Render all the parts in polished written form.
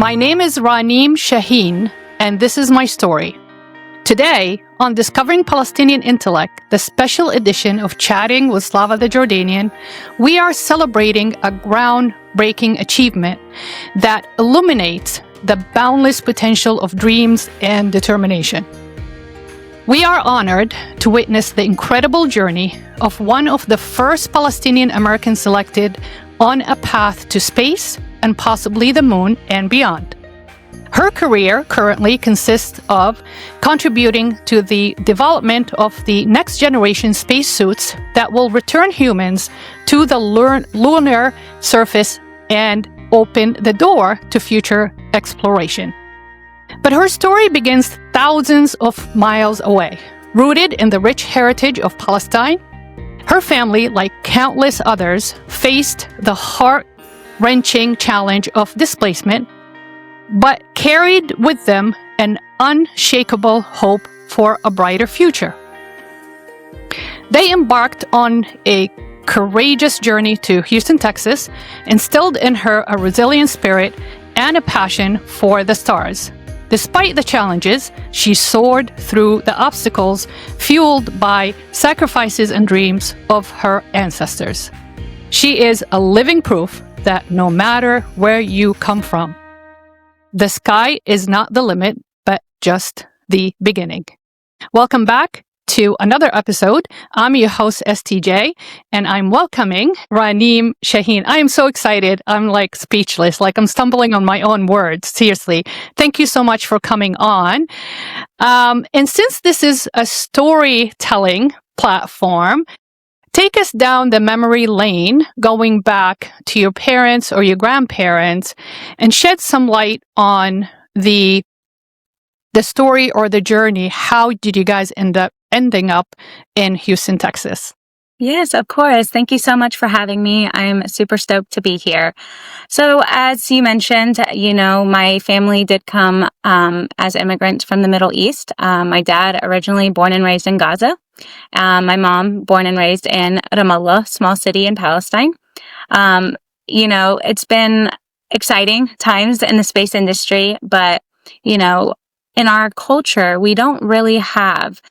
My name is Ranim Shaheen, and this is my story. Today, on Discovering Palestinian Intellect, the special edition of Chatting with Slava the Jordanian, we are celebrating a groundbreaking achievement that illuminates the boundless potential of dreams and determination. We are honored to witness the incredible journey of one of the first Palestinian Americans selected on a path to space and possibly the moon and beyond. Her career currently consists of contributing to the development of the next generation spacesuits that will return humans to the lunar surface and open the door to future exploration. But her story begins thousands of miles away, rooted in the rich heritage of Palestine. Her family, like countless others, faced the heart-wrenching challenge of displacement, but carried with them an unshakable hope for a brighter future. They embarked on a courageous journey to Houston, Texas, instilled in her a resilient spirit and a passion for the stars. Despite the challenges, she soared through the obstacles, fueled by sacrifices and dreams of her ancestors. She is a living proof that no matter where you come from, the sky is not the limit, but just the beginning. Welcome back to another episode. I'm your host, STJ, and I'm welcoming Ranim Shaheen. I am so excited. I'm like speechless, like I'm stumbling on my own words. Seriously. Thank you so much for coming on. And since this is a storytelling platform, take us down the memory lane, going back to your parents or your grandparents, and shed some light on the story or the journey. How did you guys ending up in Houston, Texas? Yes, of course. Thank you so much for having me. I'm super stoked to be here. So as you mentioned, my family did come as immigrants from the Middle East. My dad originally born and raised in Gaza. My mom born and raised in Ramallah, small city in Palestine. It's been exciting times in the space industry, but, in our culture, we don't really have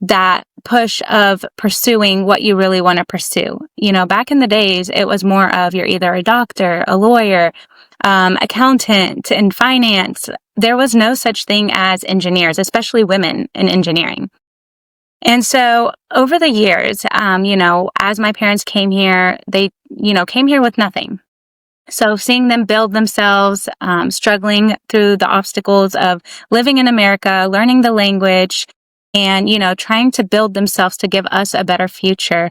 that push of pursuing what you really want to pursue. Back in the days, it was more of you're either a doctor, a lawyer, accountant, in finance. There was no such thing as engineers, especially women in engineering. And so over the years, as my parents came here, they, came here with nothing. So seeing them build themselves, struggling through the obstacles of living in America, learning the language, and, trying to build themselves to give us a better future,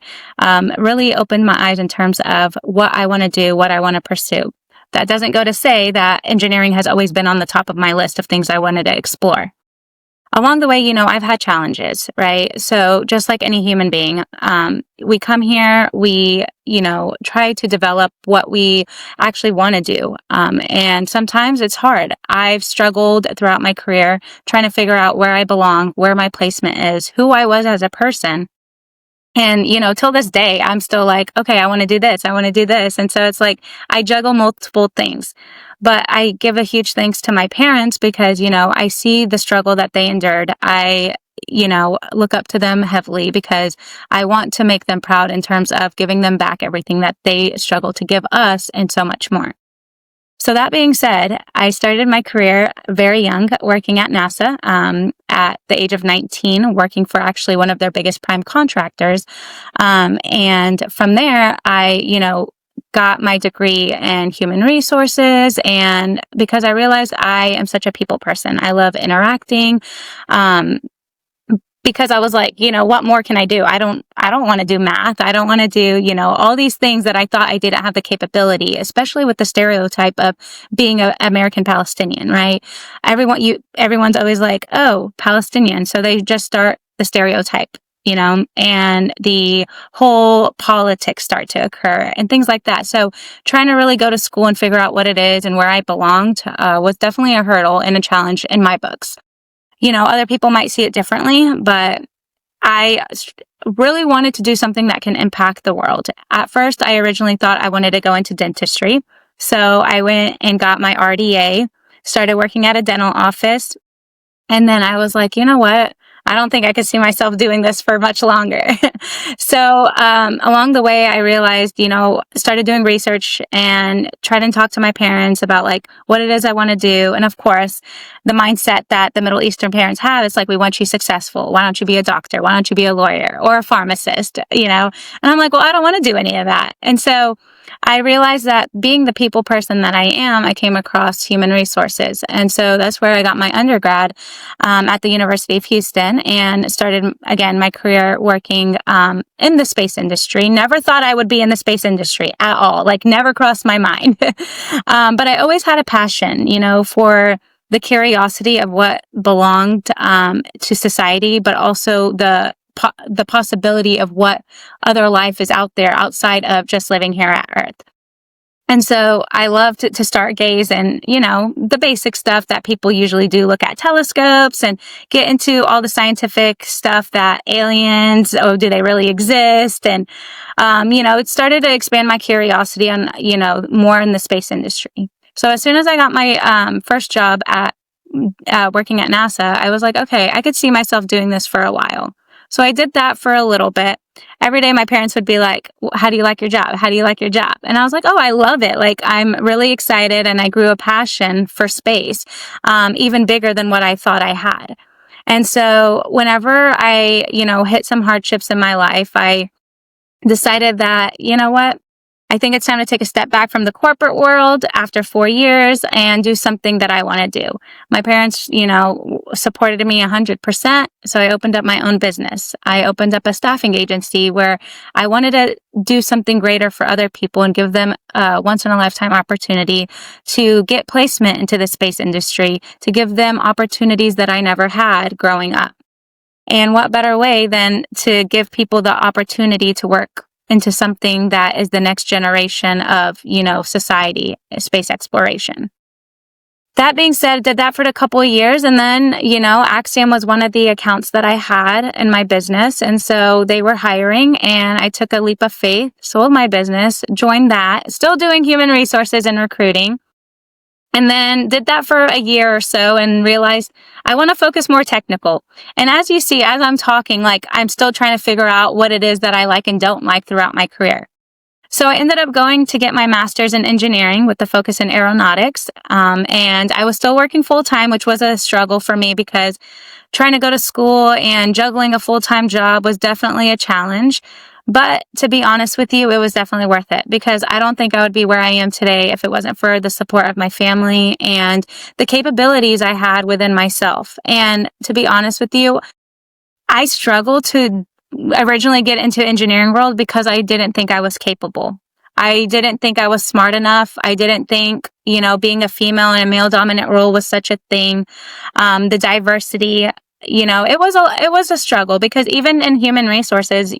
really opened my eyes in terms of what I want to do, what I want to pursue. That doesn't go to say that engineering has always been on the top of my list of things I wanted to explore. Along the way, I've had challenges, right? So just like any human being, we come here, we, try to develop what we actually want to do. And sometimes it's hard. I've struggled throughout my career trying to figure out where I belong, where my placement is, who I was as a person. And, till this day, I'm still like, okay, I want to do this. I want to do this. And so it's like, I juggle multiple things, but I give a huge thanks to my parents because, I see the struggle that they endured. I, look up to them heavily because I want to make them proud in terms of giving them back everything that they struggled to give us and so much more. So that being said, I started my career very young, working at NASA at the age of 19, working for actually one of their biggest prime contractors. And from there, I, got my degree in human resources. And because I realized I am such a people person, I love interacting. Because I was like, what more can I do? I don't want to do math. I don't want to do, all these things that I thought I didn't have the capability, especially with the stereotype of being an American Palestinian, right? Everyone's always like, oh, Palestinian. So they just start the stereotype, and the whole politics start to occur and things like that. So trying to really go to school and figure out what it is and where I belonged was definitely a hurdle and a challenge in my books. Other people might see it differently, but I really wanted to do something that can impact the world. At first, I originally thought I wanted to go into dentistry. So I went and got my RDA started working at a dental office. And then I was like, you know what? I don't think I could see myself doing this for much longer. So along the way, I realized, started doing research and tried to talk to my parents about like what it is I want to do. And of course, the mindset that the Middle Eastern parents have is like, we want you successful. Why don't you be a doctor? Why don't you be a lawyer or a pharmacist? And I'm like, well, I don't want to do any of that. And so I realized that being the people person that I am, I came across human resources. And so that's where I got my undergrad at the University of Houston and started, again, my career working in the space industry. Never thought I would be in the space industry at all, like never crossed my mind. But I always had a passion, for the curiosity of what belonged to society, but also the possibility of what other life is out there outside of just living here at Earth. And so I loved to start gaze and, the basic stuff that people usually do, look at telescopes and get into all the scientific stuff that aliens, do they really exist? And, it started to expand my curiosity on, more in the space industry. So as soon as I got my first job at working at NASA, I was like, okay, I could see myself doing this for a while. So I did that for a little bit. Every day my parents would be like, how do you like your job? How do you like your job? And I was like, oh, I love it. Like, I'm really excited. And I grew a passion for space, even bigger than what I thought I had. And so whenever I, hit some hardships in my life, I decided that, you know what? I think it's time to take a step back from the corporate world after 4 years and do something that I want to do. My parents, supported me 100%. So I opened up my own business. I opened up a staffing agency where I wanted to do something greater for other people and give them a once in a lifetime opportunity to get placement into the space industry, to give them opportunities that I never had growing up. And what better way than to give people the opportunity to work into something that is the next generation of, society, space exploration. That being said, did that for a couple of years. And then, Axiom was one of the accounts that I had in my business. And so they were hiring and I took a leap of faith, sold my business, joined that, still doing human resources and recruiting. And then did that for a year or so and realized I want to focus more technical. And as you see, as I'm talking, like I'm still trying to figure out what it is that I like and don't like throughout my career. So I ended up going to get my master's in engineering with the focus in aeronautics. And I was still working full time, which was a struggle for me because trying to go to school and juggling a full-time job was definitely a challenge. But to be honest with you, it was definitely worth it because I don't think I would be where I am today if it wasn't for the support of my family and the capabilities I had within myself. And to be honest with you, I struggled to originally get into engineering world because I didn't think I was capable. I didn't think I was smart enough. I didn't think, being a female in a male dominant role was such a thing. The diversity, it was a struggle because even in human resources,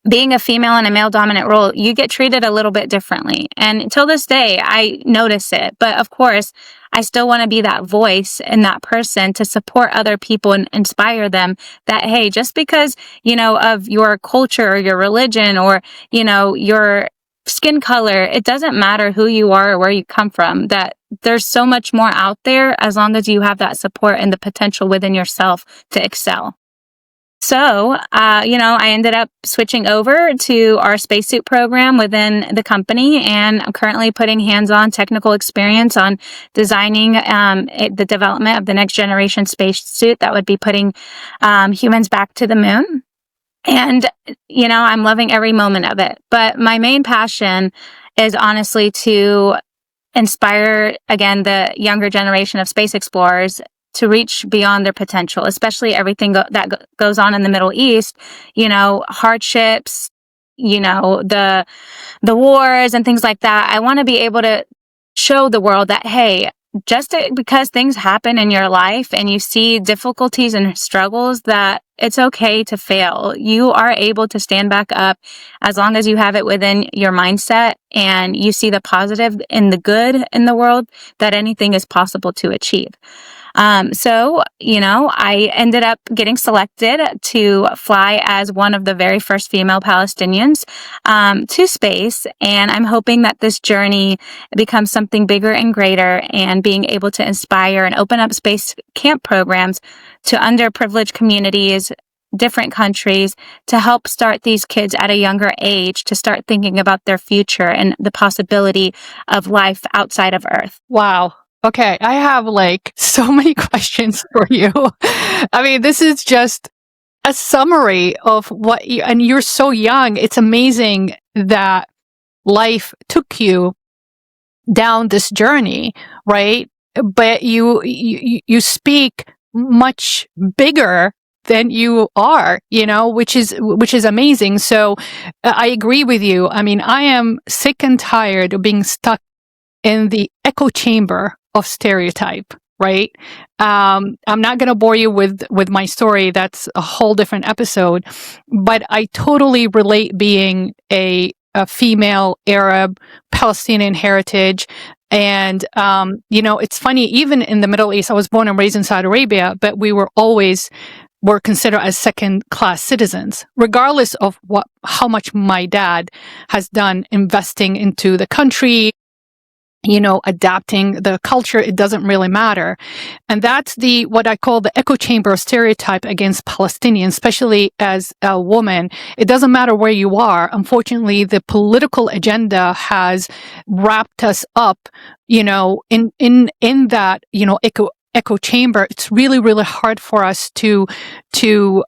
being a female in a male dominant role, you get treated a little bit differently. And till this day, I notice it. But of course, I still want to be that voice and that person to support other people and inspire them that, hey, just because, of your culture or your religion or, your skin color, it doesn't matter who you are or where you come from, that there's so much more out there as long as you have that support and the potential within yourself to excel. So, I ended up switching over to our spacesuit program within the company, and I'm currently putting hands-on technical experience on designing the development of the next generation spacesuit that would be putting humans back to the moon. And, I'm loving every moment of it. But my main passion is honestly to inspire, again, the younger generation of space explorers to reach beyond their potential, especially everything that goes on in the Middle East, hardships, the wars and things like that. I want to be able to show the world that, hey, because things happen in your life and you see difficulties and struggles, that it's okay to fail. You are able to stand back up as long as you have it within your mindset and you see the positive and the good in the world, that anything is possible to achieve. So, I ended up getting selected to fly as one of the very first female Palestinians to space. And I'm hoping that this journey becomes something bigger and greater, and being able to inspire and open up space camp programs to underprivileged communities, different countries, to help start these kids at a younger age to start thinking about their future and the possibility of life outside of Earth. Wow. Okay, I have like so many questions for you. I mean, this is just a summary of what you, and you're so young. It's amazing that life took you down this journey, right? But you speak much bigger than you are, which is amazing. So I agree with you. I mean, I am sick and tired of being stuck in the echo chamber of stereotype, right? I'm not going to bore you with my story. That's a whole different episode. But I totally relate being a female Arab Palestinian heritage. And, it's funny, even in the Middle East, I was born and raised in Saudi Arabia, but we were considered as second-class citizens, regardless of how much my dad has done investing into the country, adapting the culture. It doesn't really matter. And that's what I call the echo chamber stereotype against Palestinians, especially as a woman. It doesn't matter where you are. Unfortunately, the political agenda has wrapped us up, in that, echo chamber. It's really, really hard for us to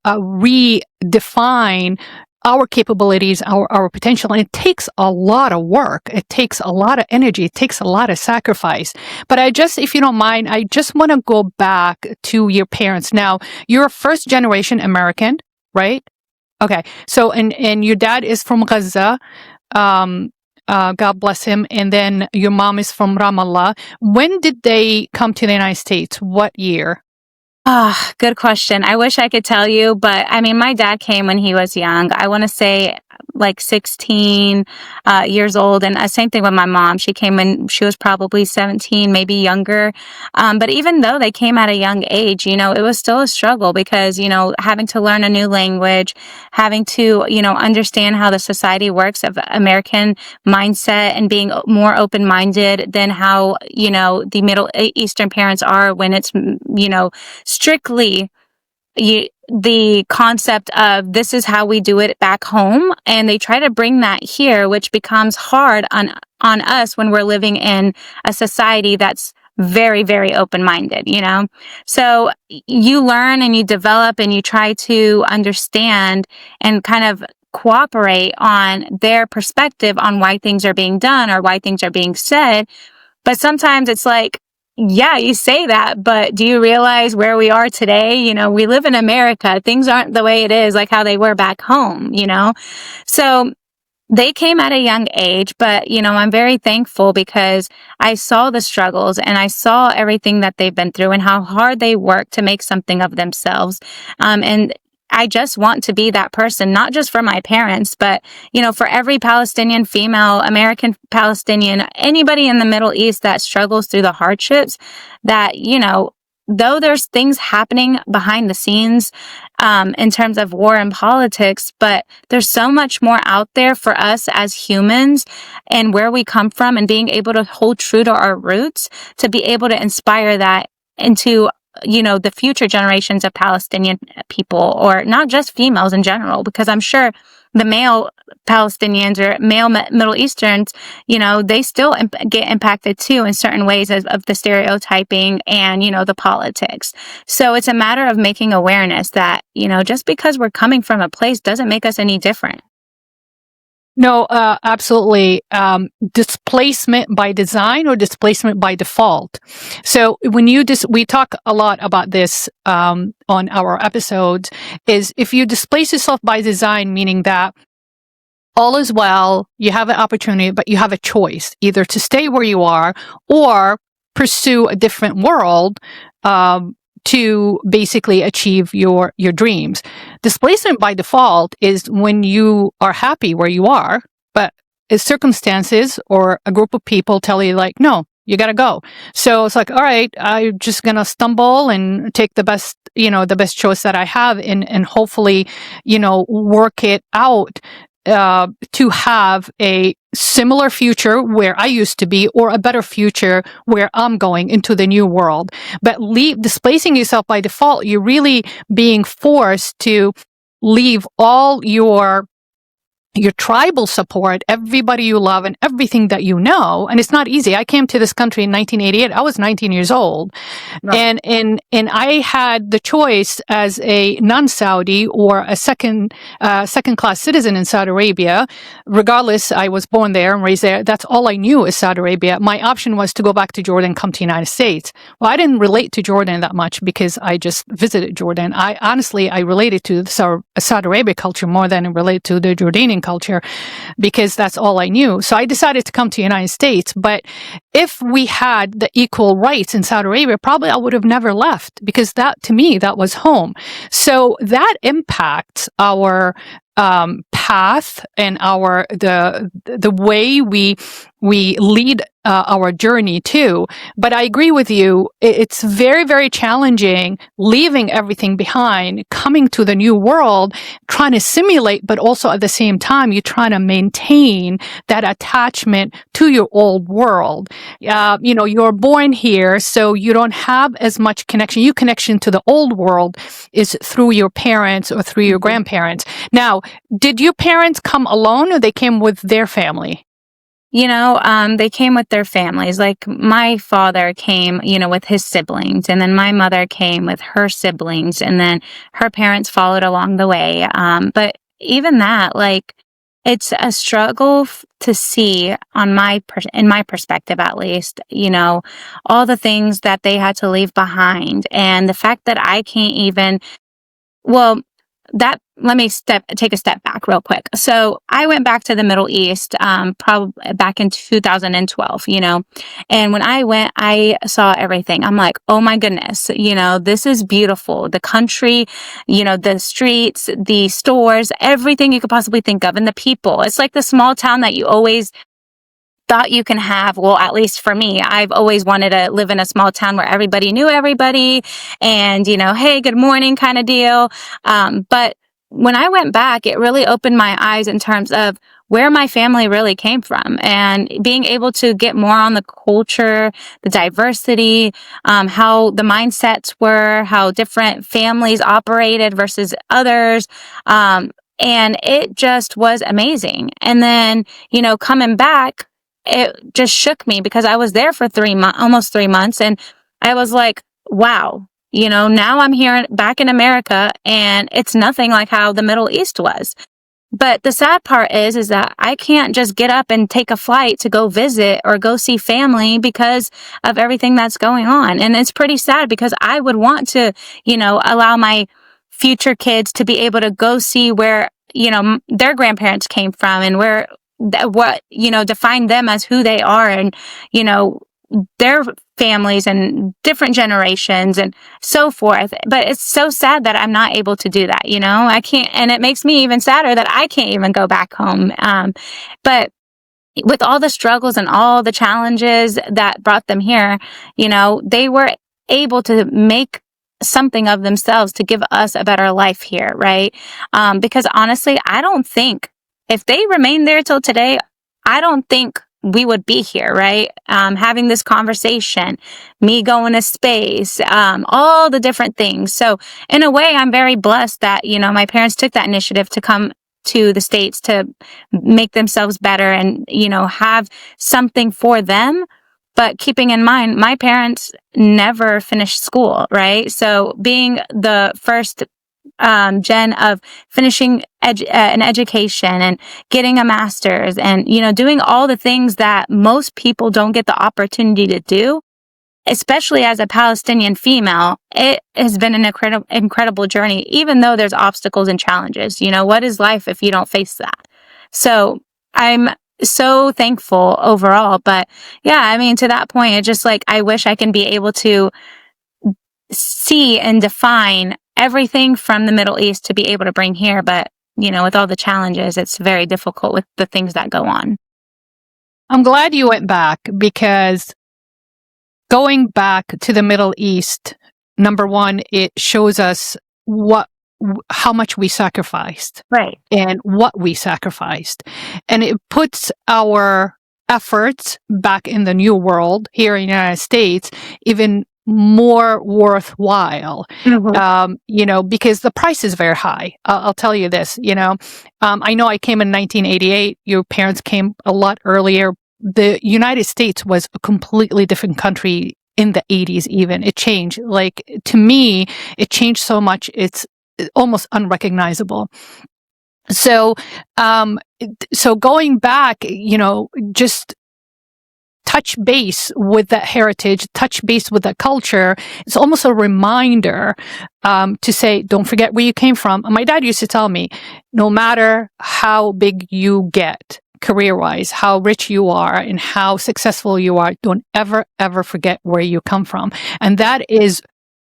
redefine our capabilities, our potential. And it takes a lot of work. It takes a lot of energy. It takes a lot of sacrifice. But if you don't mind, I just want to go back to your parents. Now, you're a first generation American, right? Okay. So, and your dad is from Gaza. God bless him. And then your mom is from Ramallah. When did they come to the United States? What year? Good question. I wish I could tell you, but I mean, my dad came when he was young. I want to say like 16 years old. And same thing with my mom. She came when she was probably 17, maybe younger. But even though they came at a young age, it was still a struggle because, having to learn a new language, having to, understand how the society works of American mindset and being more open-minded than how, the Middle Eastern parents are when it's, strictly the concept of this is how we do it back home, and they try to bring that here, which becomes hard on us when we're living in a society that's very, very open-minded, So you learn and you develop and you try to understand and kind of cooperate on their perspective on why things are being done or why things are being said. But sometimes it's like, yeah, you say that, but do you realize where we are today? We live in America. Things aren't the way it is like how they were back home, So they came at a young age, but, I'm very thankful because I saw the struggles and I saw everything that they've been through and how hard they work to make something of themselves. And I just want to be that person, not just for my parents, but, for every Palestinian female, American Palestinian, anybody in the Middle East that struggles through the hardships that, though there's things happening behind the scenes in terms of war and politics, but there's so much more out there for us as humans and where we come from and being able to hold true to our roots to be able to inspire that into the future generations of Palestinian people, or not just females in general, because I'm sure the male Palestinians or male Middle Easterns, they still get impacted too in certain ways of the stereotyping and, the politics. So it's a matter of making awareness that, just because we're coming from a place doesn't make us any different. No, absolutely. Displacement by design or displacement by default. So when we talk a lot about this on our episodes, is if you displace yourself by design, meaning that all is well, you have an opportunity, but you have a choice either to stay where you are or pursue a different world to basically achieve your dreams. Displacement by default is when you are happy where you are, but if circumstances or a group of people tell you like, no, You got to go. So it's like, all right, I'm just going to stumble and take the best, the best choice that I have and hopefully, work it out to have a similar future where I used to be or a better future where I'm going into the new world. But displacing yourself by default, you're really being forced to leave all your tribal support, everybody you love and everything that you know. And it's not easy. I came to this country in 1988. I was 19 years old. Right. And I had the choice as a non-Saudi or a second class citizen in Saudi Arabia. Regardless, I was born there and raised there. That's all I knew is Saudi Arabia. My option was to go back to Jordan, come to the United States. Well, I didn't relate to Jordan that much because I just visited Jordan. I related to the Saudi Arabia culture more than I related to the Jordanian culture because that's all I knew. So I decided to come to the United States. But if we had the equal rights in Saudi Arabia, probably I would have never left because to me, that was home. So that impacts our path and the way we lead our journey too. But I agree with you. It's very, very challenging leaving everything behind, coming to the new world, trying to simulate, but also at the same time, you're trying to maintain that attachment to your old world. You're born here, so you don't have as much connection. Your connection to the old world is through your parents or through your grandparents. Now, did your parents come alone or they came with their family? They came with their families. Like my father came, with his siblings, and then my mother came with her siblings, and then her parents followed along the way. But even that, like, it's a struggle to see in my perspective, at least, all the things that they had to leave behind, and the fact that I can't even, let me take a step back real quick. So I went back to the Middle East, probably back in 2012, and when I went, I saw everything. I'm like, oh my goodness, this is beautiful. The country, the streets, the stores, everything you could possibly think of, and the people. It's like the small town that you always thought you can have. Well, at least for me, I've always wanted to live in a small town where everybody knew everybody and, hey, good morning kind of deal. But when I went back, it really opened my eyes in terms of where my family really came from and being able to get more on the culture, the diversity, how the mindsets were, how different families operated versus others. And it just was amazing. And then, coming back, it just shook me because I was there for almost 3 months. And I was like, wow, now I'm here back in America and it's nothing like how the Middle East was. But the sad part is that I can't just get up and take a flight to go visit or go see family because of everything that's going on. And it's pretty sad because I would want to, allow my future kids to be able to go see where, their grandparents came from and what define them as who they are and their families and different generations and so forth. But it's so sad that I'm not able to do that. I can't, and it makes me even sadder that I can't even go back home. But with all the struggles and all the challenges that brought them here, they were able to make something of themselves to give us a better life here, right? Because honestly, I don't think if they remained there till today, I don't think we would be here, right? Having this conversation, me going to space, all the different things. So in a way, I'm very blessed that, my parents took that initiative to come to the States to make themselves better and, have something for them. But keeping in mind, my parents never finished school, right? So being the first gen of finishing an education and getting a master's and, doing all the things that most people don't get the opportunity to do, especially as a Palestinian female, it has been an incredible journey, even though there's obstacles and challenges. What is life if you don't face that? So I'm so thankful overall. But yeah, to that point, it's just like, I wish I can be able to see and define everything from the Middle East to be able to bring here. But, with all the challenges, it's very difficult with the things that go on. I'm glad you went back because going back to the Middle East, number one, it shows us how much we sacrificed, Right. and what we sacrificed. And it puts our efforts back in the new world here in the United States even more worthwhile, because the price is very high. I'll tell you this, I know I came in 1988. Your parents came a lot earlier. The United States was a completely different country in the 80s even. It changed. Like, to me, it changed so much. It's almost unrecognizable. So going back, just touch base with that heritage, touch base with that culture. It's almost a reminder to say, don't forget where you came from. And my dad used to tell me, no matter how big you get career-wise, how rich you are and how successful you are, don't ever forget where you come from. And that is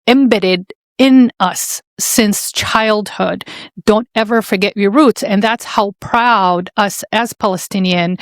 embedded in us since childhood. Don't ever forget your roots. And that's how proud us as Palestinian,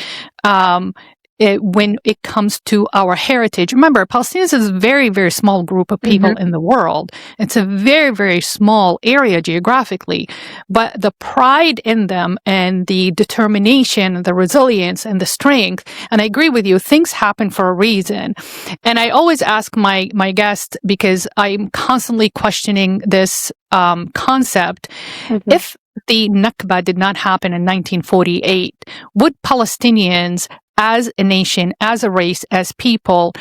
when it comes to our heritage. Remember, Palestinians is a very, very small group of people in the world. It's a very, very small area geographically, but the pride in them and the determination, the resilience and the strength. And I agree with you, things happen for a reason. And I always ask my guests, because I'm constantly questioning this concept. If the Nakba did not happen in 1948, would Palestinians as a nation, as a race, as people,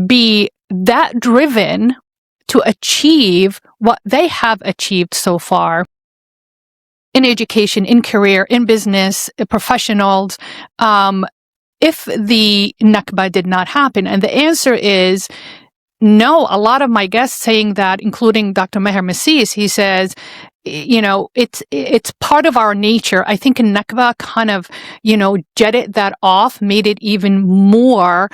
be that driven to achieve what they have achieved so far in education, in career, in business, professionals, if the Nakba did not happen? And the answer is no. A lot of my guests saying that, including Dr. Meher Massis, he says, it's part of our nature. I think Nakba kind of, jetted that off, made it even more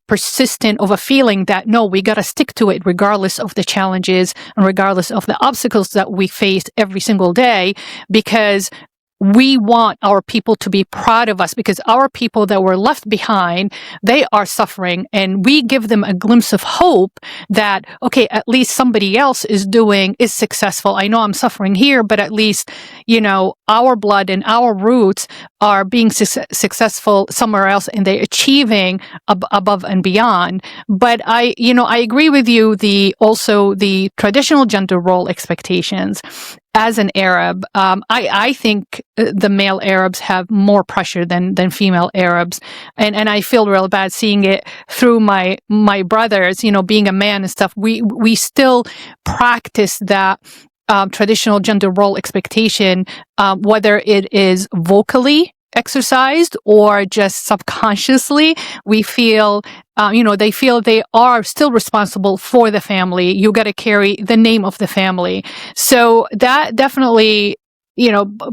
persistent of a feeling that, no, we got to stick to it regardless of the challenges and regardless of the obstacles that we face every single day, because we want our people to be proud of us, because our people that were left behind, they are suffering, and we give them a glimpse of hope that, okay, at least somebody else is successful. I know I'm suffering here, but at least, our blood and our roots are being successful somewhere else, and they're achieving above and beyond. But I agree with you, also the traditional gender role expectations. As an Arab, I think the male Arabs have more pressure than female Arabs, and I feel real bad seeing it through my brothers. Being a man and stuff, we still practice that traditional gender role expectation, whether it is vocally exercised or just subconsciously. We feel, they feel they are still responsible for the family. You got to carry the name of the family. So that definitely,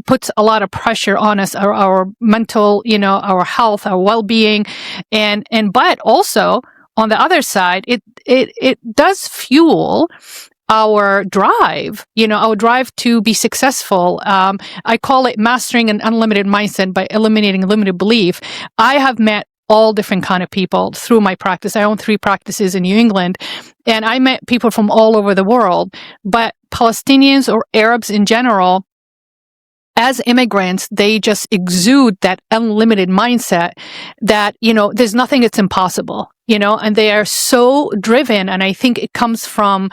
puts a lot of pressure on us, our mental, our health, our well-being. But also on the other side, it does fuel our drive, our drive to be successful. I call it mastering an unlimited mindset by eliminating limited belief. I have met all different kind of people through my practice. I own 3 practices in New England, and I met people from all over the world. But Palestinians or Arabs in general, as immigrants, they just exude that unlimited mindset that, there's nothing that's impossible, and they are so driven. And I think it comes from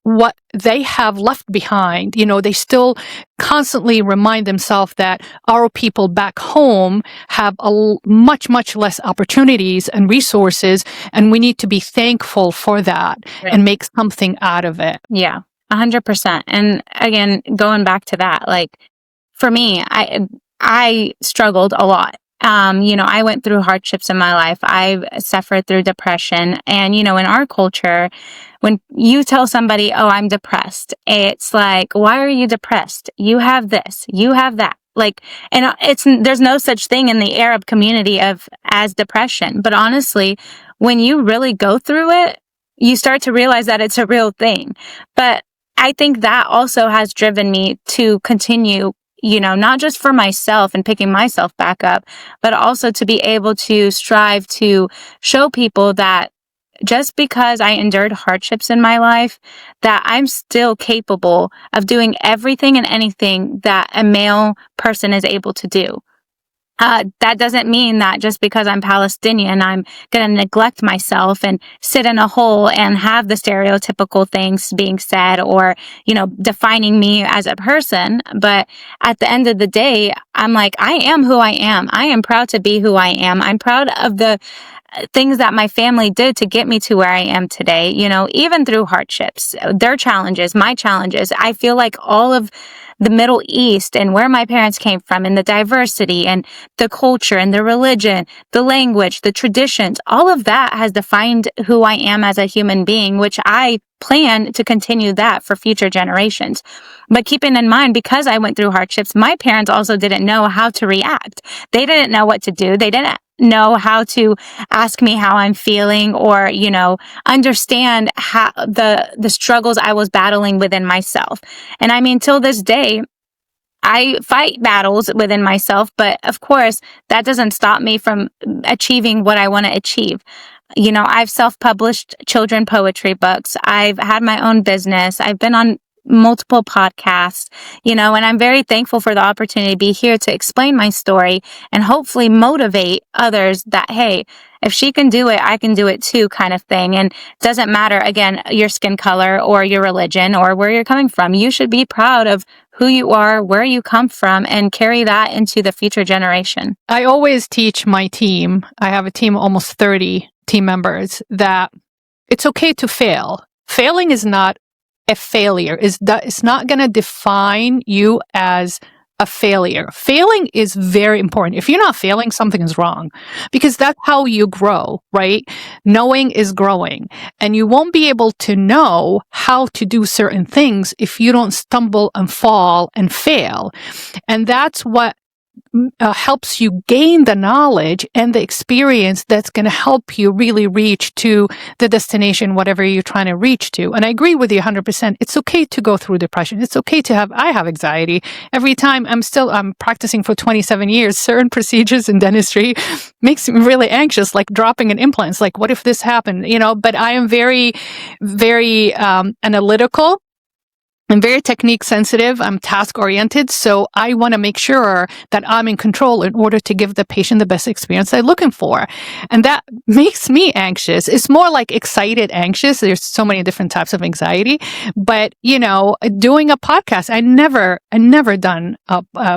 what they have left behind. They still constantly remind themselves that our people back home have much, much less opportunities and resources, and we need to be thankful for that and make something out of it. Yeah, 100%. And again, going back to that, like, for me, I struggled a lot. I went through hardships in my life. I've suffered through depression. And, in our culture, when you tell somebody, oh, I'm depressed, it's like, why are you depressed? You have this, you have that. Like, and there's no such thing in the Arab community as depression. But honestly, when you really go through it, you start to realize that it's a real thing. But I think that also has driven me to continue, not just for myself and picking myself back up, but also to be able to strive to show people that just because I endured hardships in my life, that I'm still capable of doing everything and anything that a male person is able to do. That doesn't mean that just because I'm Palestinian, I'm going to neglect myself and sit in a hole and have the stereotypical things being said or, defining me as a person. But at the end of the day, I'm like, I am who I am. I am proud to be who I am. I'm proud of the things that my family did to get me to where I am today, even through hardships, their challenges, my challenges. I feel like all of the Middle East and where my parents came from and the diversity and the culture and the religion, the language, the traditions, all of that has defined who I am as a human being, which I plan to continue that for future generations. But keeping in mind, because I went through hardships, my parents also didn't know how to react. They didn't know what to do. They didn't know how to ask me how I'm feeling or, understand how the struggles I was battling within myself. And I mean, till this day, I fight battles within myself, but of course, that doesn't stop me from achieving what I want to achieve. I've self-published children poetry books. I've had my own business. I've been on multiple podcasts, and I'm very thankful for the opportunity to be here to explain my story and hopefully motivate others that, hey, if she can do it, I can do it too, kind of thing. And it doesn't matter, again, your skin color or your religion or where you're coming from. You should be proud of who you are, where you come from, and carry that into the future generation. I always teach my team, I have a team of almost 30 team members, that it's okay to fail. Failing is not a failure. It's not going to define you as a failure. Failing is very important. If you're not failing, something is wrong, because that's how you grow, right? Knowing is growing, and you won't be able to know how to do certain things if you don't stumble and fall and fail. And that's what helps you gain the knowledge and the experience that's going to help you really reach to the destination, whatever you're trying to reach to. And I agree with you 100%. It's okay to go through depression. It's okay to I have anxiety. Every time I'm practicing for 27 years, certain procedures in dentistry makes me really anxious, like dropping an implant. It's like, what if this happened? But I am very, very analytical. I'm very technique sensitive. I'm task oriented. So I want to make sure that I'm in control in order to give the patient the best experience they're looking for. And that makes me anxious. It's more like excited anxious. There's so many different types of anxiety. But, doing a podcast, I never done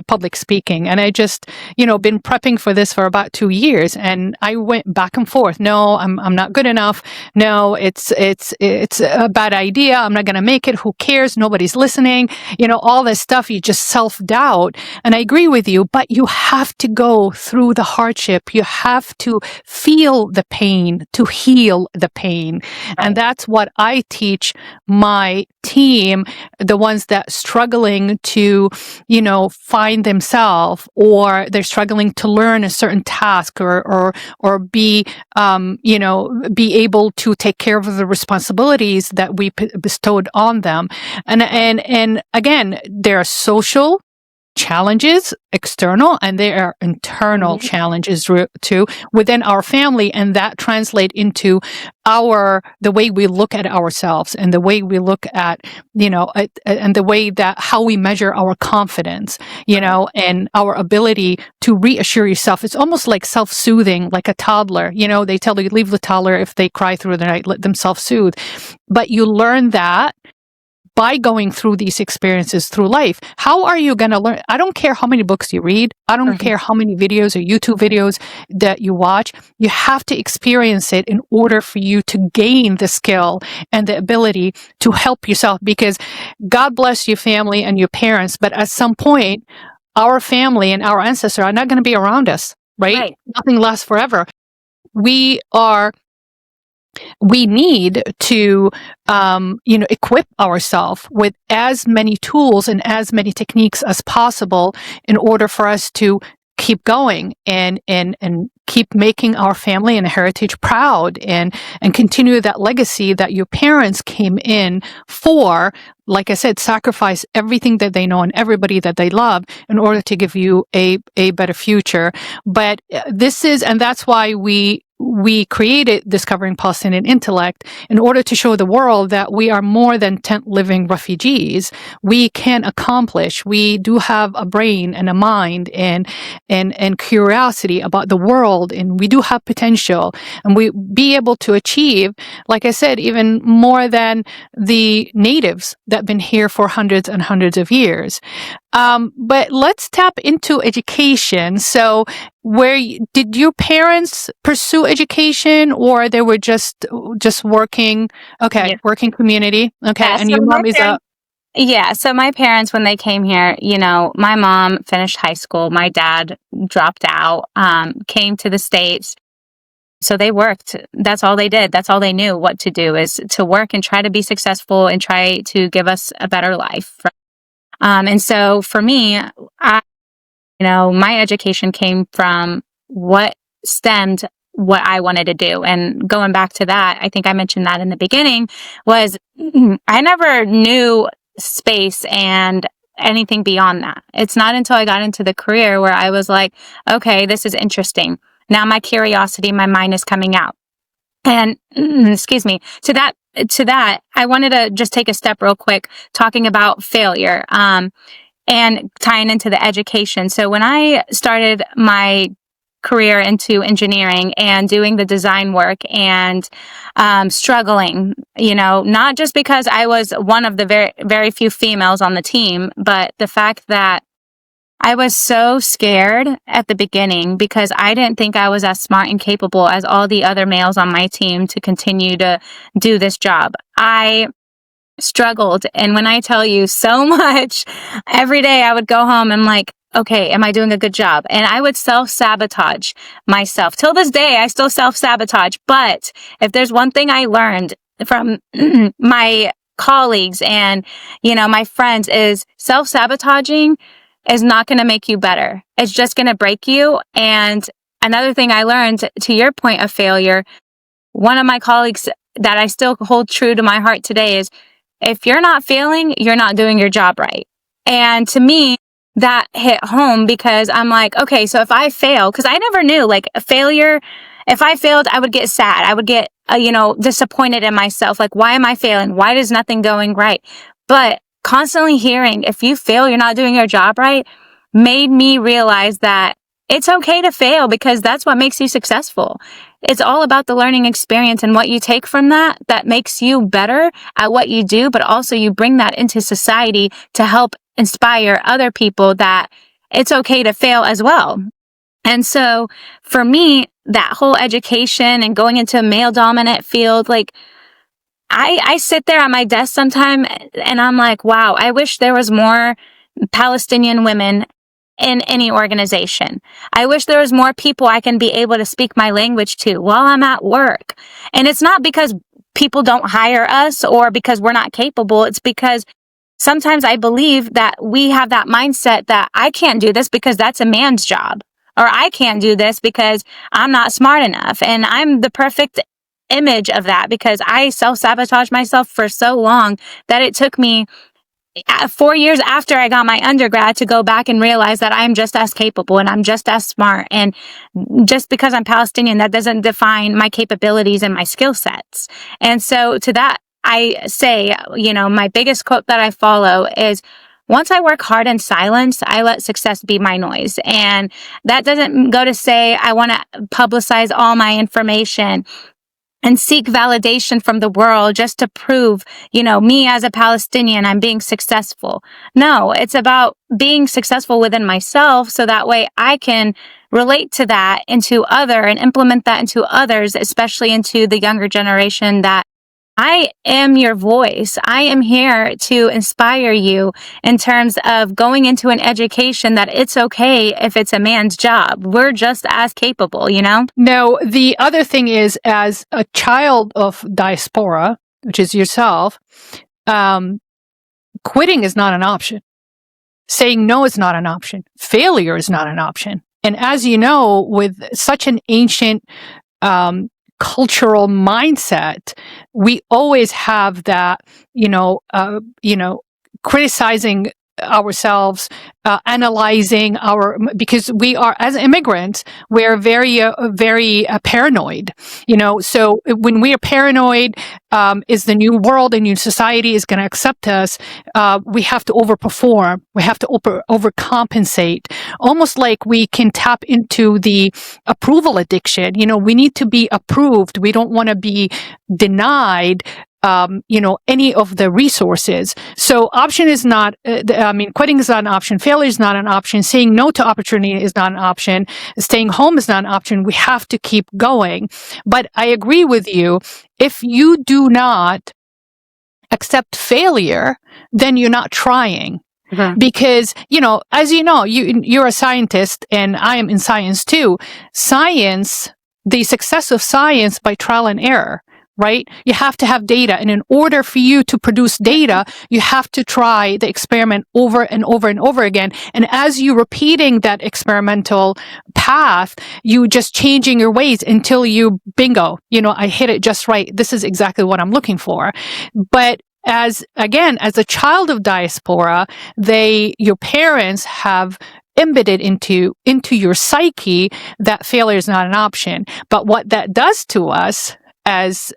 public speaking. And I just, been prepping for this for about 2 years. And I went back and forth. No, I'm not good enough. No, it's a bad idea. I'm not going to make it. Who cares? Nobody's listening, all this stuff. You just self-doubt. And I agree with you, but you have to go through the hardship. You have to feel the pain to heal the pain. And that's what I teach my team, the ones that struggling to, find themselves, or they're struggling to learn a certain task or be, be able to take care of the responsibilities that we bestowed on them. And again, there are social challenges, external, and there are internal challenges too within our family, and that translate into the way we look at ourselves and the way we look at, and the way that how we measure our confidence, and our ability to reassure yourself. It's almost like self-soothing, like a toddler. They tell you, leave the toddler if they cry through the night, let them self-soothe. But you learn that by going through these experiences through life. How are you going to learn? I don't care how many books you read. I don't care how many videos or YouTube videos that you watch. You have to experience it in order for you to gain the skill and the ability to help yourself, because God bless your family and your parents, but at some point, our family and our ancestors are not going to be around us, right? Nothing lasts forever. We need to, equip ourselves with as many tools and as many techniques as possible in order for us to keep going and keep making our family and heritage proud and continue that legacy that your parents came in for. Like I said, sacrifice everything that they know and everybody that they love in order to give you a better future. But that's why we we created Discovering Palestinian Intellect in order to show the world that we are more than tent living refugees. We can accomplish. We do have a brain and a mind and curiosity about the world, and we do have potential, and we be able to achieve, like I said, even more than the natives that have been here for hundreds and hundreds of years. But let's tap into education. So did your parents pursue education, or they were just working? Okay. Yeah. Working community. Okay. Yeah, and so your mom is a... Yeah. So my parents, when they came here, my mom finished high school. My dad dropped out, came to the States. So they worked. That's all they did. That's all they knew what to do, is to work and try to be successful and try to give us a better life. And so for me, my education came from what stemmed what I wanted to do. And going back to that, I think I mentioned that in the beginning, was I never knew space and anything beyond that. It's not until I got into the career where I was like, okay, this is interesting. Now my curiosity, my mind is coming out. And excuse me, to that, I wanted to just take a step real quick, talking about failure, and tying into the education. So when I started my career into engineering and doing the design work and struggling, not just because I was one of the very, very few females on the team, but the fact that I was so scared at the beginning because I didn't think I was as smart and capable as all the other males on my team to continue to do this job. I struggled. And when I tell you so much, every day I would go home and like, okay, am I doing a good job? And I would self-sabotage myself. Till this day, I still self-sabotage. But if there's one thing I learned from my colleagues and, my friends, is self-sabotaging is not going to make you better. It's just going to break you. And another thing I learned, to your point of failure, one of my colleagues that I still hold true to my heart today is, if you're not failing, you're not doing your job right. And to me, that hit home, because I'm like, okay, so if I fail, because I never knew, like, a failure, if I failed, I would get sad. I would get, disappointed in myself. Like, why am I failing? Why is nothing going right? But constantly hearing, if you fail, you're not doing your job right, made me realize that it's okay to fail, because that's what makes you successful. It's all about the learning experience and what you take from that makes you better at what you do, but also you bring that into society to help inspire other people that it's okay to fail as well. And so for me, that whole education and going into a male dominant field, like, I sit there at my desk sometime and I'm like, wow, I wish there was more Palestinian women in any organization. I wish there was more people I can be able to speak my language to while I'm at work. And it's not because people don't hire us or because we're not capable. It's because sometimes I believe that we have that mindset that I can't do this because that's a man's job, or I can't do this because I'm not smart enough. And I'm the perfect image of that, because I self-sabotage myself for so long that it took me 4 years after I got my undergrad to go back and realize that I'm just as capable and I'm just as smart. And just because I'm Palestinian, that doesn't define my capabilities and my skill sets. And so to that, I say, my biggest quote that I follow is, once I work hard in silence, I let success be my noise. And that doesn't go to say I want to publicize all my information and seek validation from the world just to prove, me as a Palestinian, I'm being successful. No, it's about being successful within myself, so that way I can relate to that and implement that into others, especially into the younger generation, that I am your voice. I am here to inspire you in terms of going into an education, that it's okay if it's a man's job. We're just as capable, No, the other thing is, as a child of diaspora, which is yourself, quitting is not an option. Saying no is not an option. Failure is not an option. And as you know, with such an ancient cultural mindset, we always have that, criticizing ourselves, analyzing because we are, as immigrants, we're very paranoid, so when we are paranoid, is the new world, a new society is going to accept us, we have to overperform, we have to overcompensate, almost like we can tap into the approval addiction. We need to be approved. We don't want to be denied any of the resources. So option is not, quitting is not an option. Failure is not an option. Saying no to opportunity is not an option. Staying home is not an option. We have to keep going. But I agree with you. If you do not accept failure, then you're not trying. Mm-hmm. Because, as you're a scientist and I am in science too. The success of science by trial and error. Right? You have to have data. And in order for you to produce data, you have to try the experiment over and over and over again. And as you're repeating that experimental path, you just changing your ways until you, bingo, I hit it just right. This is exactly what I'm looking for. But as a child of diaspora, your parents have embedded into your psyche that failure is not an option. But what that does to us as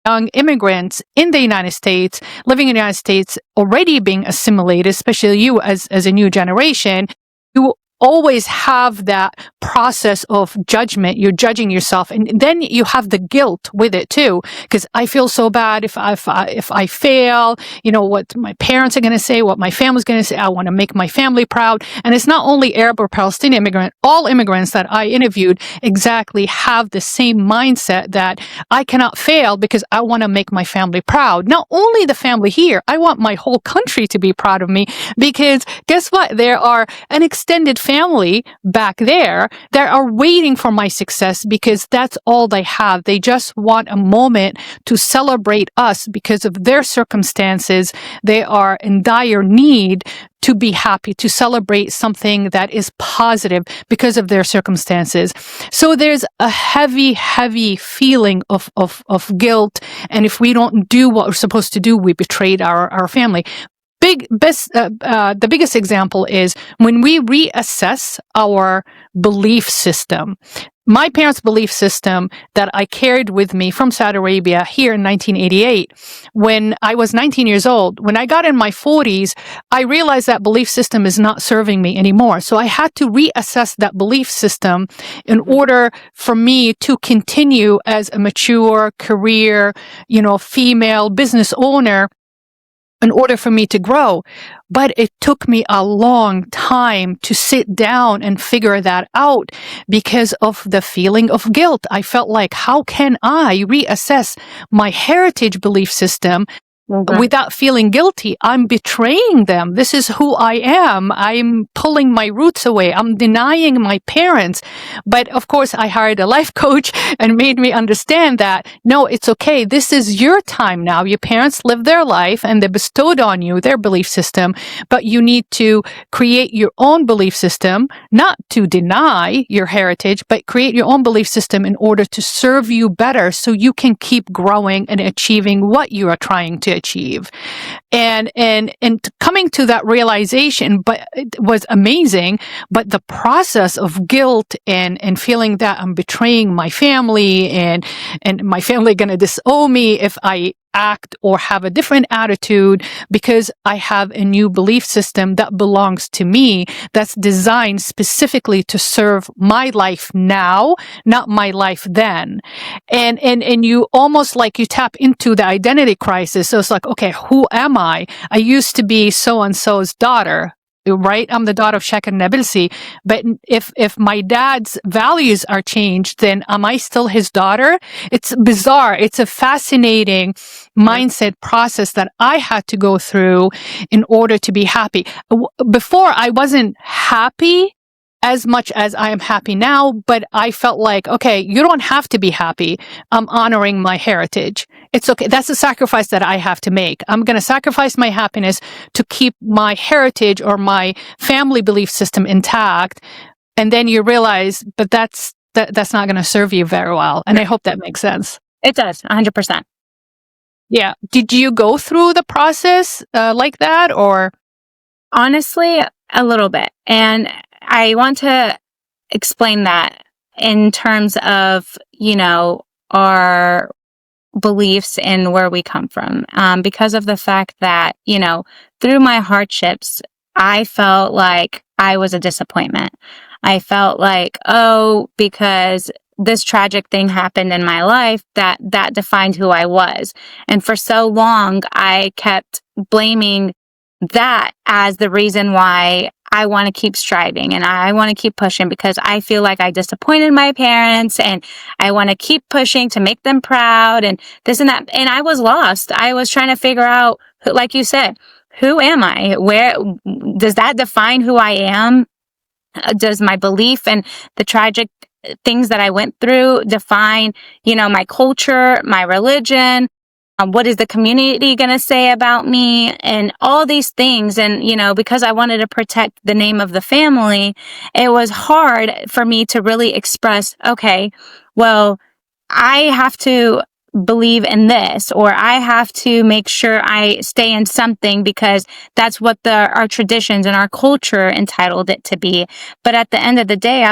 young immigrants in the United States, living in the United States, already being assimilated, especially you as a new generation, you always have that process of judgment. You're judging yourself, and then you have the guilt with it too, because I feel so bad if I fail. What my parents are going to say, what my family's going to say. I want to make my family proud. And it's not only Arab or Palestinian immigrant. All immigrants that I interviewed exactly have the same mindset that I cannot fail because I want to make my family proud. Not only the family here, I want my whole country to be proud of me, because guess what? There are an extended family back there that are waiting for my success because that's all they have. They just want a moment to celebrate us because of their circumstances. They are in dire need to be happy, to celebrate something that is positive because of their circumstances. So there's a heavy, heavy feeling of guilt. And if we don't do what we're supposed to do, we betrayed our family. The biggest example is when we reassess our belief system. My parents' belief system that I carried with me from Saudi Arabia here in 1988, when I was 19 years old, when I got in my 40s, I realized that belief system is not serving me anymore. So I had to reassess that belief system in order for me to continue as a mature career, female business owner, in order for me to grow. But it took me a long time to sit down and figure that out because of the feeling of guilt. I felt like, how can I reassess my heritage belief system without feeling guilty? I'm betraying them. This is who I am. I'm pulling my roots away. I'm denying my parents. But of course, I hired a life coach and made me understand that, no, it's okay. This is your time now. Your parents lived their life and they bestowed on you their belief system, but you need to create your own belief system, not to deny your heritage, but create your own belief system in order to serve you better so you can keep growing and achieving what you are trying to achieve. And coming to that realization, but it was amazing. But the process of guilt and feeling that I'm betraying my family and my family going to disown me if I act or have a different attitude because I have a new belief system that belongs to me, that's designed specifically to serve my life now, not my life then. And you almost like you tap into the identity crisis. So it's like, okay, who am I? I used to be so-and-so's daughter. Right? I'm the daughter of Sheikh and Nabilsi. But if my dad's values are changed, then am I still his daughter? It's bizarre. It's a fascinating mindset process that I had to go through in order to be happy. Before, I wasn't happy as much as I am happy now, but I felt like, okay, you don't have to be happy. I'm honoring my heritage. It's okay. That's a sacrifice that I have to make. I'm going to sacrifice my happiness to keep my heritage or my family belief system intact. And then you realize, but that's not going to serve you very well. And I hope that makes sense. It does, 100%. Yeah. Did you go through the process like that, or? Honestly, a little bit. And I want to explain that in terms of, our beliefs and where we come from. Because of the fact that, through my hardships, I felt like I was a disappointment. I felt like, because this tragic thing happened in my life, that defined who I was. And for so long, I kept blaming that as the reason why I want to keep striving and I want to keep pushing, because I feel like I disappointed my parents and I want to keep pushing to make them proud and this and that. And I was lost. I was trying to figure out, like you said, who am I? Where does that define who I am? Does my belief and the tragic things that I went through define, my culture, my religion? What is the community going to say about me, and all these things. And, because I wanted to protect the name of the family, it was hard for me to really express, okay, well, I have to believe in this, or I have to make sure I stay in something because that's what our traditions and our culture entitled it to be. But at the end of the day,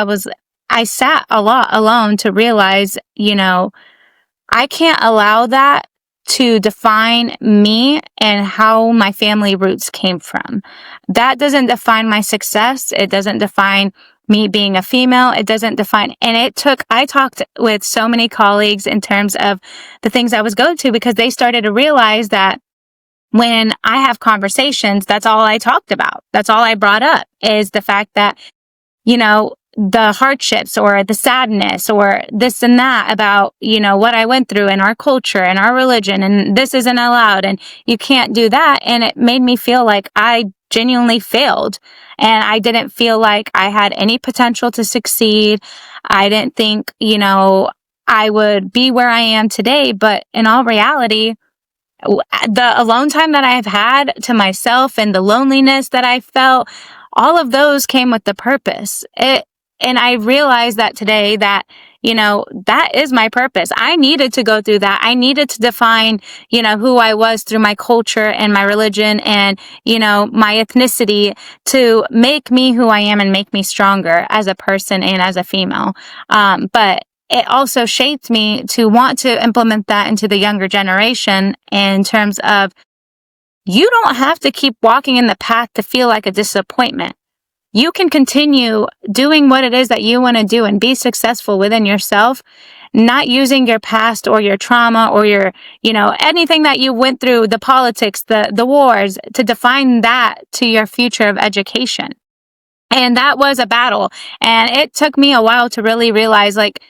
I sat a lot alone to realize, I can't allow that to define me and how my family roots came from. That doesn't define my success. It doesn't define me being a female. It doesn't define, and I talked with so many colleagues in terms of the things I was going to, because they started to realize that when I have conversations, that's all I talked about. That's all I brought up, is the fact that, the hardships or the sadness or this and that about, what I went through in our culture and our religion, and this isn't allowed and you can't do that. And it made me feel like I genuinely failed, and I didn't feel like I had any potential to succeed. I didn't think, I would be where I am today. But in all reality, the alone time that I've had to myself and the loneliness that I felt, all of those came with the purpose. And I realized that today that, that is my purpose. I needed to go through that. I needed to define, who I was through my culture and my religion and, my ethnicity to make me who I am and make me stronger as a person and as a female. But it also shaped me to want to implement that into the younger generation in terms of, you don't have to keep walking in the path to feel like a disappointment. You can continue doing what it is that you want to do and be successful within yourself, not using your past or your trauma or your, anything that you went through, the politics, the wars, to define that to your future of education. And that was a battle. And it took me a while to really realize, like,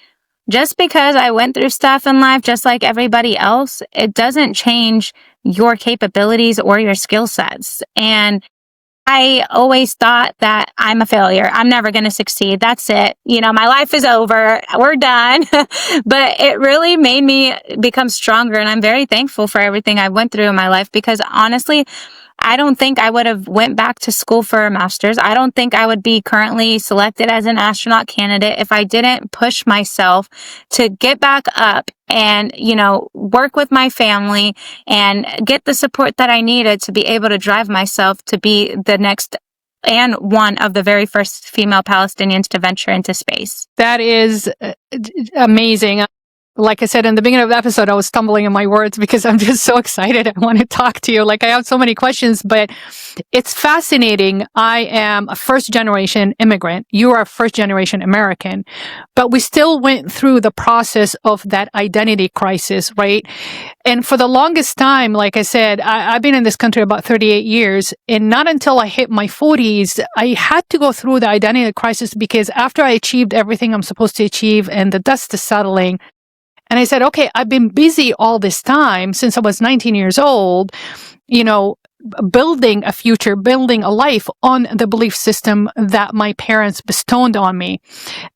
just because I went through stuff in life, just like everybody else, it doesn't change your capabilities or your skill sets. And I always thought that I'm a failure. I'm never going to succeed. That's it. My life is over. We're done. But it really made me become stronger. And I'm very thankful for everything I went through in my life, because honestly, I don't think I would have went back to school for a master's. I don't think I would be currently selected as an astronaut candidate if I didn't push myself to get back up and, work with my family and get the support that I needed to be able to drive myself to be the next and one of the very first female Palestinians to venture into space. That is amazing. Like I said in the beginning of the episode, I was stumbling in my words because I'm just so excited. I want to talk to you. Like, I have so many questions, but it's fascinating. I am a first generation immigrant. You are a first generation American, but we still went through the process of that identity crisis, right? And for the longest time, like I said, I've been in this country about 38 years, and not until I hit my 40s, I had to go through the identity crisis, because after I achieved everything I'm supposed to achieve and the dust is settling, and I said, okay, I've been busy all this time since I was 19 years old, building a future, building a life on the belief system that my parents bestowed on me.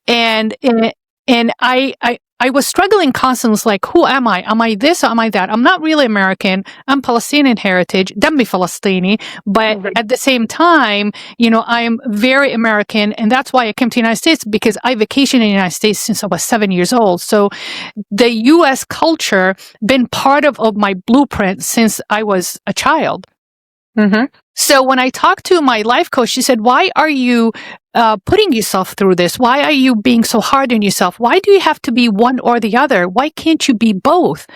And I was struggling constantly, like, who am I? Am I this or am I that? I'm not really American. I'm Palestinian heritage, Dembi Falastini. But at the same time, I am very American. And that's why I came to the United States, because I vacationed in the United States since I was 7 years old. So the U.S. culture been part of my blueprint since I was a child. Mm-hmm. So when I talked to my life coach, she said, why are you putting yourself through this? Why are you being so hard on yourself? Why do you have to be one or the other? Why can't you be both?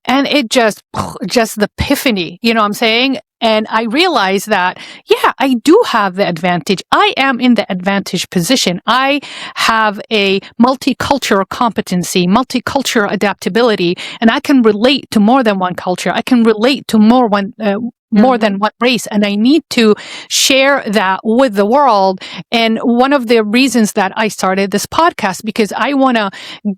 And it just the epiphany, you know what I'm saying? And I realized that, yeah, I do have the advantage. I am in the advantage position. I have a multicultural competency, multicultural adaptability, and I can relate to more than one culture. I can relate to more than one race, and I need to share that with the world. And one of the reasons that I started this podcast, because I want to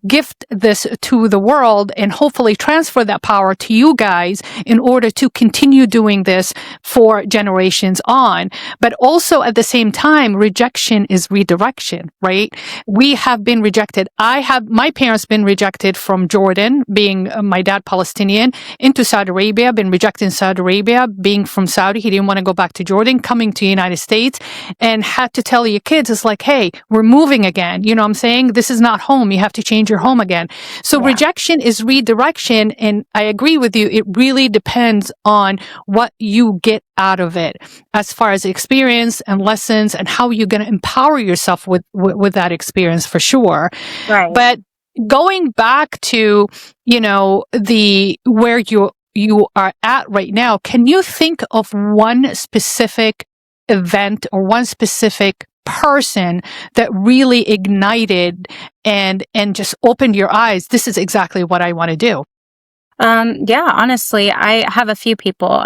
gift this to the world and hopefully transfer that power to you guys in order to continue doing this for generations on. But also at the same time, rejection is redirection, right? We have been rejected. My parents been rejected from Jordan, being my dad Palestinian, into Saudi Arabia, been rejected in Saudi Arabia, being from Saudi. He didn't want to go back to Jordan, coming to the United States, and had to tell your kids, it's like, hey, we're moving again. You know what I'm saying? This is not home. You have to change your home again. So rejection is redirection. And I agree with you. It really depends on what you get out of it as far as experience and lessons and how you're going to empower yourself with that experience, for sure. Right. But going back to, where you are at right now, can you think of one specific event or one specific person that really ignited and just opened your eyes? This is exactly what I want to do. Yeah, honestly, I have a few people.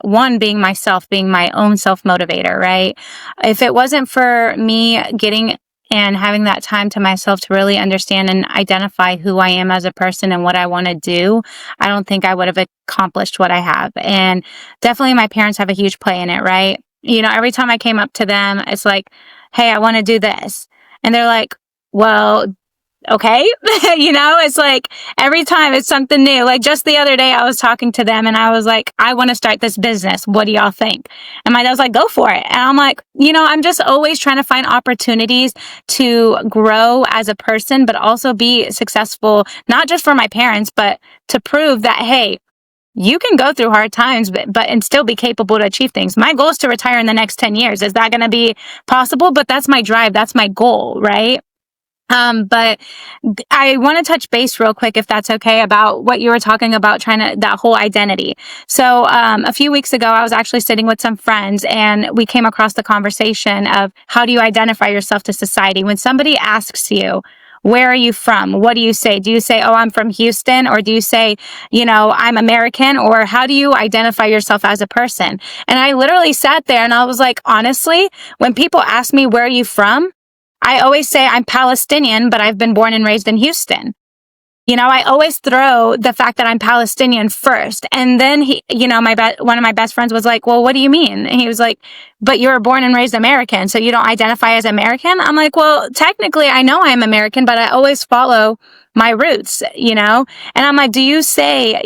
One being myself, being my own self-motivator, right? If it wasn't for me getting and having that time to myself to really understand and identify who I am as a person and what I want to do, I don't think I would have accomplished what I have. And definitely my parents have a huge play in it, right? Every time I came up to them, it's like, hey, I want to do this. And they're like, well, okay. It's like every time it's something new. Like just the other day I was talking to them and I was like, I want to start this business. What do y'all think? And my dad was like, go for it. And I'm like, I'm just always trying to find opportunities to grow as a person, but also be successful, not just for my parents, but to prove that, hey, you can go through hard times, but and still be capable to achieve things. My goal is to retire in the next 10 years. Is that going to be possible? But that's my drive. That's my goal, right? But I want to touch base real quick, if that's okay, about what you were talking about, that whole identity. So, a few weeks ago, I was actually sitting with some friends and we came across the conversation of how do you identify yourself to society? When somebody asks you, where are you from? What do you say? Do you say, oh, I'm from Houston? Or do you say, I'm American? Or how do you identify yourself as a person? And I literally sat there and I was like, honestly, when people ask me, where are you from? I always say I'm Palestinian, but I've been born and raised in Houston. I always throw the fact that I'm Palestinian first. And then one of my best friends was like, well, what do you mean? And he was like, but you were born and raised American, so you don't identify as American? I'm like, well, technically I know I'm American, but I always follow my roots, And I'm like, do you say,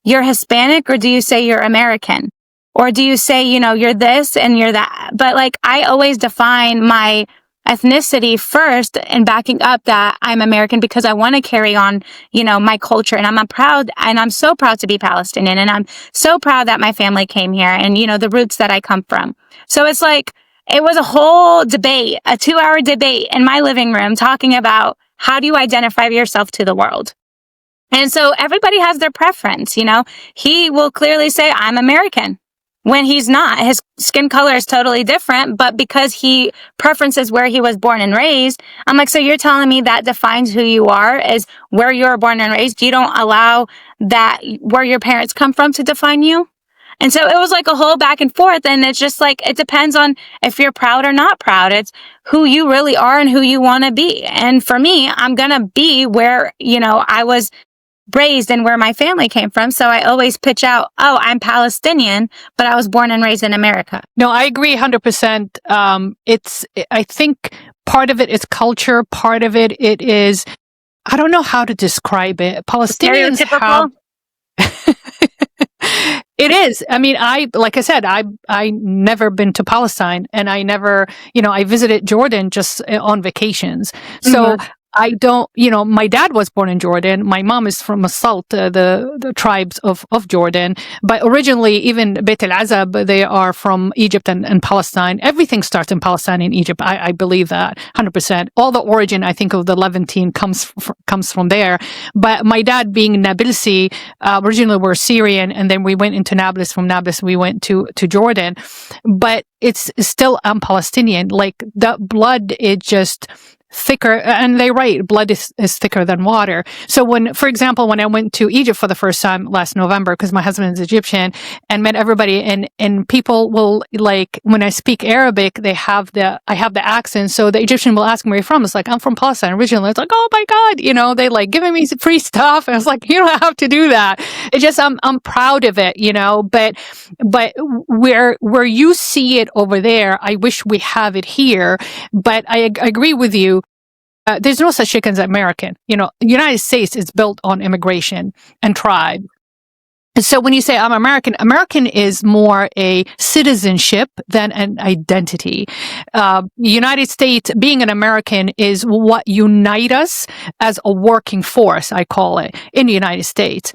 you're Hispanic, or do you say you're American? Or do you say, you're this and you're that? But like, I always define my ethnicity first and backing up that I'm American because I want to carry on, my culture. And I'm so proud to be Palestinian. And I'm so proud that my family came here and, the roots that I come from. So it's like, it was a whole debate, a 2-hour debate in my living room talking about how do you identify yourself to the world? And so everybody has their preference, he will clearly say, I'm American. When he's not, his skin color is totally different, but because he preferences where he was born and raised, I'm like, so you're telling me that defines who you are, is where you were born and raised? You don't allow that where your parents come from to define you? And so it was like a whole back and forth. And it's just like, it depends on if you're proud or not proud. It's who you really are and who you want to be. And for me, I'm going to be where, I was raised and where my family came from. So I always pitch out, oh, I'm Palestinian, but I was born and raised in America. No, I agree 100%. I think part of it is culture. Part of it is, I don't know how to describe it. Palestinians have... It is. I mean, like I said, I never been to Palestine, and I never, I visited Jordan just on vacations. So I don't, my dad was born in Jordan. My mom is from Asalt, the tribes of Jordan. But originally, even Beit al-Azab, they are from Egypt and Palestine. Everything starts in Palestine and Egypt. I believe that 100%. All the origin, I think, of the Levantine comes from there. But my dad being Nablisi, originally we're Syrian, and then we went into Nablus. From Nablus, we went to Jordan. But it's still Palestinian. Like the blood is just thicker, and they write blood is thicker than water. So for example, when I went to Egypt for the first time last November, because my husband is Egyptian, and met everybody, and people will, like, when I speak Arabic, I have the accent. So the Egyptian will ask me where you're from. It's like, I'm from Palestine originally. It's like, oh my God, they like giving me free stuff. And I was like, you don't have to do that. It's just, I'm proud of it, but where you see it over there, I wish we have it here. But I agree with you. There's no such thing as American. The United States is built on immigration and tribe. So when you say I'm American, American is more a citizenship than an identity. United States, being an American, is what unite us as a working force, I call it, in the United States.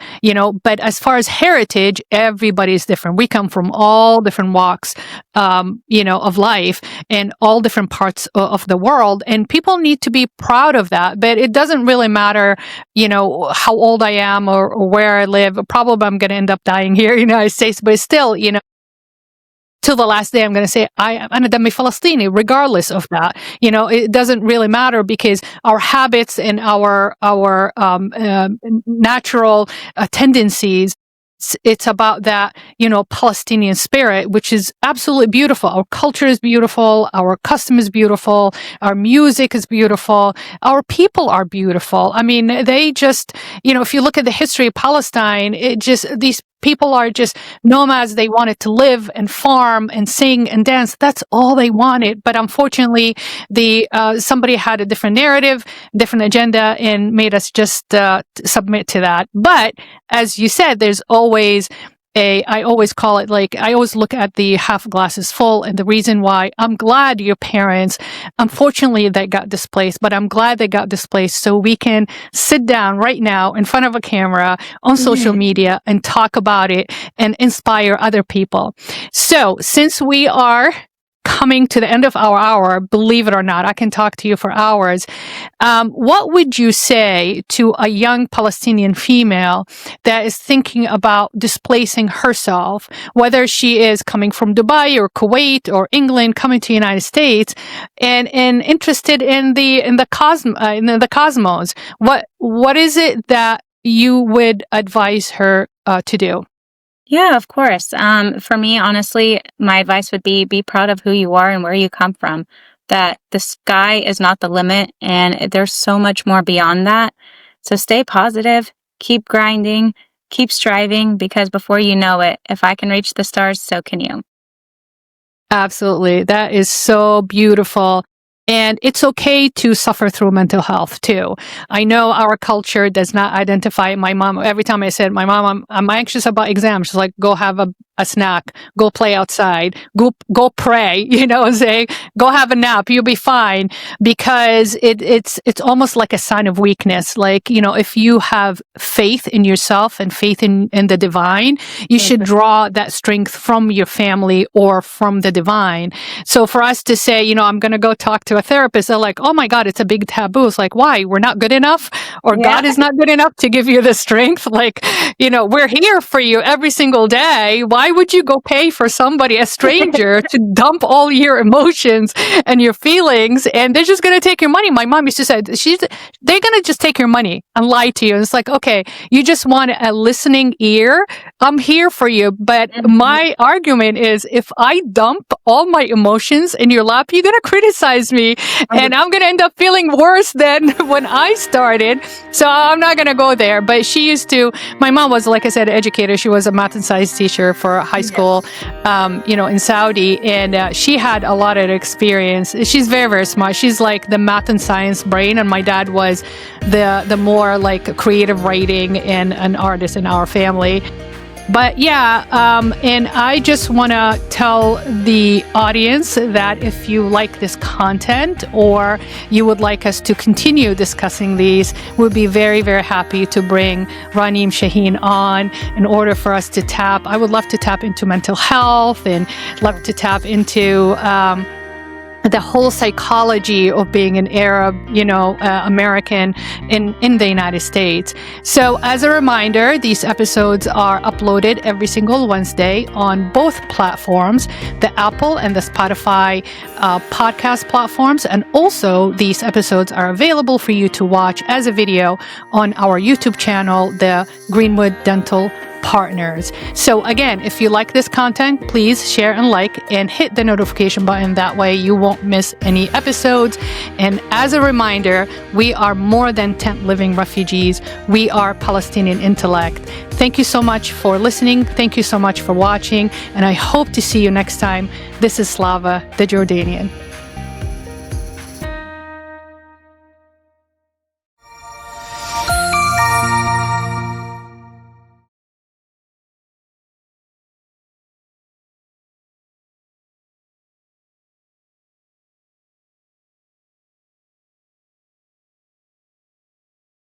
But as far as heritage, everybody is different. We come from all different walks, of life and all different parts of the world. And people need to be proud of that. But it doesn't really matter, how old I am or where I live. Probably I'm going to end up dying here in the United States, but still, till the last day, I'm going to say I'm a demi Palestini, regardless of that. It doesn't really matter, because our habits and our natural tendencies. It's about that, Palestinian spirit, which is absolutely beautiful. Our culture is beautiful. Our custom is beautiful. Our music is beautiful. Our people are beautiful. I mean, they just, if you look at the history of Palestine, these people are just nomads. They wanted to live and farm and sing and dance. That's all they wanted. But unfortunately, somebody had a different narrative, different agenda, and made us just submit to that. But as you said, there's always I always call it, like, I always look at the half glasses full, and the reason why I'm glad your parents, unfortunately, they got displaced, but I'm glad they got displaced so we can sit down right now in front of a camera on social media and talk about it and inspire other people. So since we are coming to the end of our hour, believe it or not, I can talk to you for hours. What would you say to a young Palestinian female that is thinking about displacing herself, whether she is coming from Dubai or Kuwait or England, coming to the United States, and interested in the cosmos? What is it that you would advise her to do? Yeah, of course. For me, honestly, my advice would be proud of who you are and where you come from. That the sky is not the limit, and there's so much more beyond that. So stay positive, keep grinding, keep striving, because before you know it, if I can reach the stars, so can you. Absolutely. That is so beautiful. And it's okay to suffer through mental health too. I know our culture does not identify my mom. Every time I said, my mom, I'm anxious about exams. She's like, go have a snack, go play outside, go pray, say, go have a nap, you'll be fine. Because it's almost like a sign of weakness. Like, if you have faith in yourself and faith in the divine, you should draw that strength from your family or from the divine. So for us to say, I'm going to go talk to a therapist, they're like, oh my God, it's a big taboo. It's like, why? We're not good enough? Or God is not good enough to give you the strength? Like, we're here for you every single day. Why would you go pay for somebody, a stranger, to dump all your emotions and your feelings, and they're just going to take your money? My mom used to say, they're going to just take your money and lie to you. And it's like, okay, you just want a listening ear. I'm here for you. But my argument is, if I dump all my emotions in your lap, you're going to criticize me, and I'm going to end up feeling worse than when I started. So I'm not going to go there. But my mom was, like I said, an educator. She was a math and science teacher for high school, in Saudi. And she had a lot of experience. She's very, very smart. She's like the math and science brain. And my dad was the more like creative writing and an artist in our family. But yeah, and I just want to tell the audience that if you like this content or you would like us to continue discussing these, we'll be very, very happy to bring Ranim Shaheen on in order for us to I would love to tap into mental health and love to tap into the whole psychology of being an Arab, American in the United States. So as a reminder, these episodes are uploaded every single Wednesday on both platforms, the Apple and the Spotify podcast platforms. And also these episodes are available for you to watch as a video on our YouTube channel, the Greenwood Dental Partners. So again, if you like this content, please share and like and hit the notification button. That way you won't miss any episodes. And as a reminder, we are more than tent living refugees. We are Palestinian intellect. Thank you so much for listening. Thank you so much for watching. And I hope to see you next time. This is Slava the Jordanian.